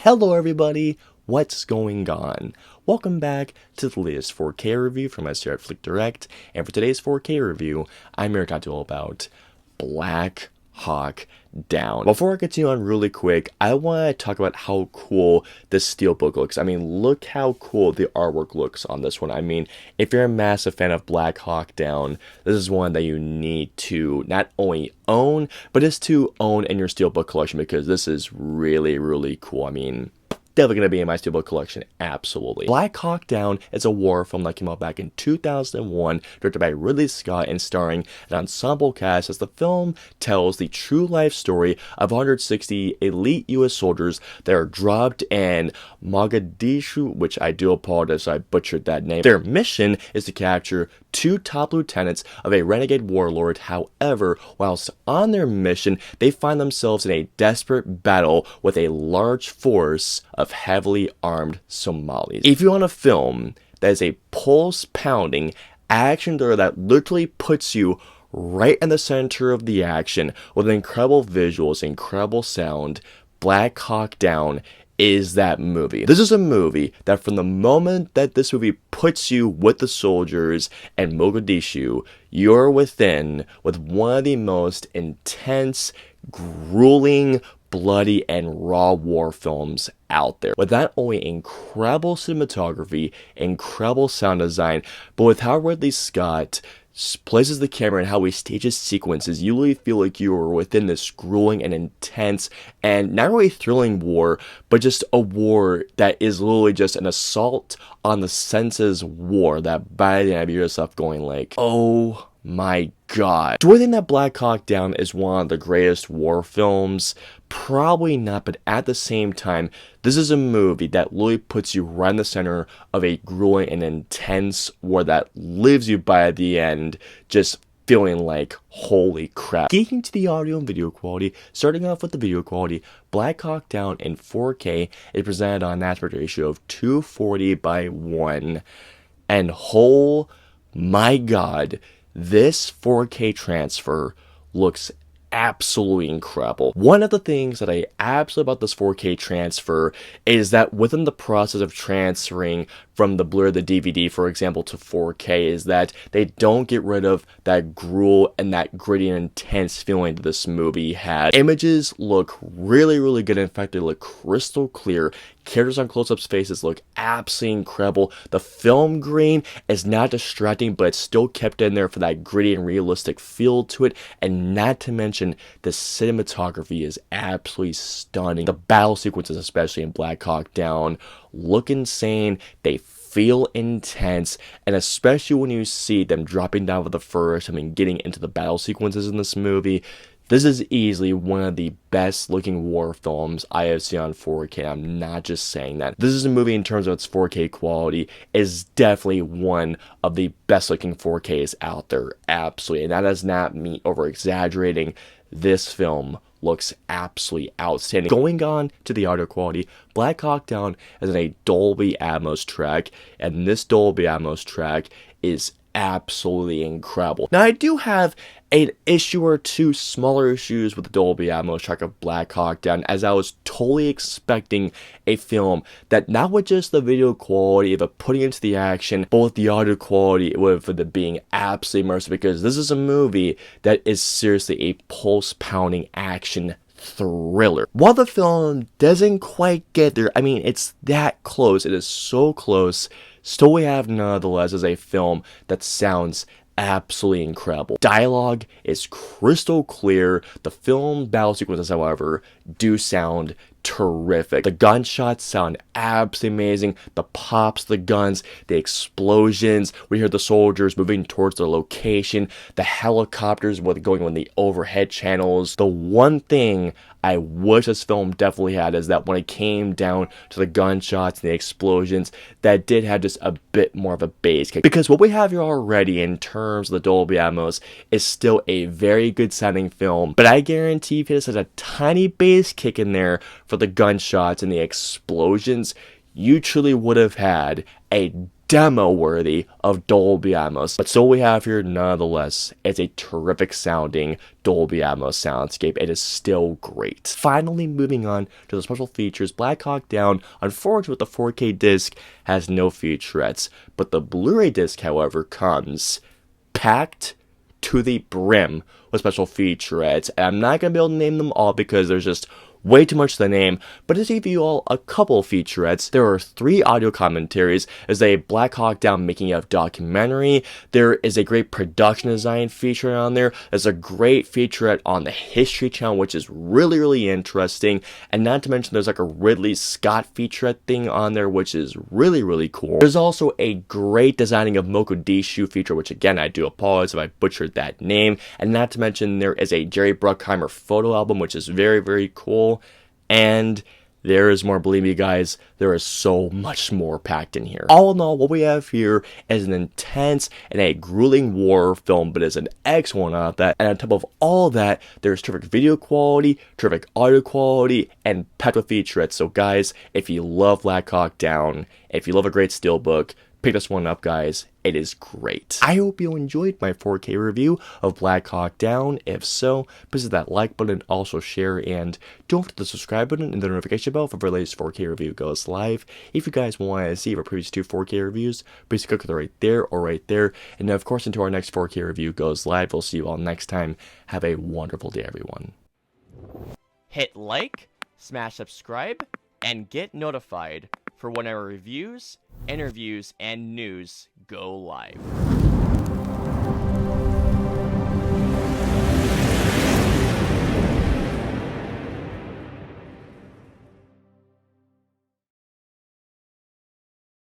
Hello everybody, what's going on? Welcome back to the latest 4K review from us here at Flick Direct, and for today's 4K review, I'm here to talk to you all about Black Hawk Down. Before I continue on really quick, I want to talk about how cool this Steelbook looks. I mean, look how cool the artwork looks on this one. I mean, if you're a massive fan of Black Hawk Down, this is one that you need to not only own, but just to own in your Steelbook collection because this is really cool. I mean, definitely going to be in my Steelbook collection, absolutely. Black Hawk Down is a war film that came out back in 2001, directed by Ridley Scott and starring an ensemble cast as the film tells the true life story of 160 elite US soldiers that are dropped in Mogadishu, which I do apologize if I butchered that name. Their mission is to capture two top lieutenants of a renegade warlord. However, whilst on their mission, they find themselves in a desperate battle with a large force of heavily armed Somalis. If you want a film that is a pulse-pounding action thriller that literally puts you right in the center of the action with incredible visuals, incredible sound, Black Hawk Down is that movie. This is a movie that from the moment that this movie puts you with the soldiers and Mogadishu, you're with one of the most intense, grueling, bloody, and raw war films out there. With not only incredible cinematography, incredible sound design, but with how Ridley Scott places the camera and how he stages sequences, you really feel like you are within this grueling and intense and not really thrilling war, but just a war that is literally just an assault on the senses war that by the end of yourself going like, oh my god. Do I think that Black Hawk Down is one of the greatest war films? Probably not, but at the same time, this is a movie that literally puts you right in the center of a grueling and intense war that leaves you by the end just feeling like, holy crap. Getting to the audio and video quality, starting off with the video quality, Black Hawk Down in 4K is presented on an aspect ratio of 240:1, and oh my god, this 4K transfer looks absolutely incredible. One of the things that I absolutely about this 4K transfer is that within the process of transferring from the Blu-ray, the DVD, for example, to 4K, is that they don't get rid of that gruel and that gritty and intense feeling that this movie had. Images look really good. In fact, they look crystal clear. Characters on close-ups faces look absolutely incredible. The film grain is not distracting, but it's still kept in there for that gritty and realistic feel to it. And not to mention, the cinematography is absolutely stunning. The battle sequences, especially in Black Hawk Down, look insane. They feel intense, and especially when you see them dropping down with the first, getting into the battle sequences in this movie. This is easily one of the best looking war films I have seen on 4K. I'm not just saying that. This is a movie in terms of its 4K quality is definitely one of the best looking 4Ks out there. Absolutely. And that does not mean over exaggerating. This film looks absolutely outstanding. Going on to the audio quality, Black Hawk Down is in a Dolby Atmos track, and this Dolby Atmos track is absolutely incredible. Now, I do have an issue or two smaller issues with the Dolby Atmos track of Black Hawk Down, as I was totally expecting a film that not with just the video quality of it putting into the action, but with the audio quality with it being absolutely immersive, because this is a movie that is seriously a pulse-pounding action thriller. While the film doesn't quite get there, it's that close. It is so close. Still, we have nonetheless as a film that sounds absolutely incredible. Dialogue is crystal clear. The film battle sequences, however, do sound terrific. The gunshots sound absolutely amazing. The pops, the guns, the explosions. We hear the soldiers moving towards their location. The helicopters going on the overhead channels. The one thing I wish this film definitely had is that when it came down to the gunshots and the explosions, that did have just a bit more of a bass kick. Because what we have here already in terms of the Dolby Atmos is still a very good sounding film, but I guarantee if it has a tiny bass kick in there for the gunshots and the explosions, you truly would have had a demo worthy of Dolby Atmos. But so we have here, nonetheless, it's a terrific sounding Dolby Atmos soundscape. It is still great. Finally, moving on to the special features, Black Hawk Down, unfortunately with the 4K disc, has no featurettes, but the Blu-ray disc, however, comes packed to the brim with special featurettes. And I'm not going to be able to name them all because there's just way too much to the name, but to give you all a couple featurettes, there are 3 audio commentaries. There's a Black Hawk Down making of documentary. There is a great production design feature on there. There's a great featurette on the History Channel, which is really, really interesting. And not to mention, there's like a Ridley Scott featurette thing on there, which is really, really cool. There's also a great designing of Mogadishu feature, which again, I do apologize if I butchered that name. And not to mention, there is a Jerry Bruckheimer photo album, which is very, very cool. And there is more, believe me guys, there is so much more packed in here. All in all, what we have here is an intense and a grueling war film, but it's an excellent one out of that. And on top of all that, there's terrific video quality, terrific audio quality, and packed with featurettes. So guys, if you love Black Hawk Down, if you love a great Steelbook, pick this one up, guys. It is great. I hope you enjoyed my 4K review of Black Hawk Down. If so, please hit that like button, also share, and don't forget the subscribe button and the notification bell for our latest 4K review goes live. If you guys want to see our previous 2 4K reviews, please click right there or right there. And of course, until our next 4K review goes live, we'll see you all next time. Have a wonderful day, everyone. Hit like, smash subscribe, and get notified for when our reviews, interviews, and news go live.